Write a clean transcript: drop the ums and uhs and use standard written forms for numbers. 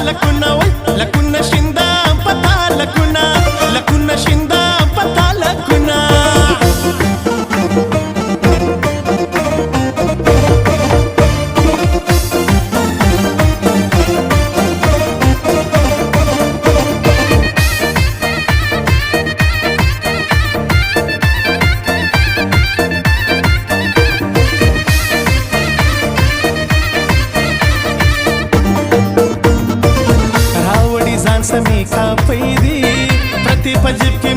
lacuna lacuna शिंदा पता lacuna शिंदा पता lacuna समी का पैदी प्रतिपजिब के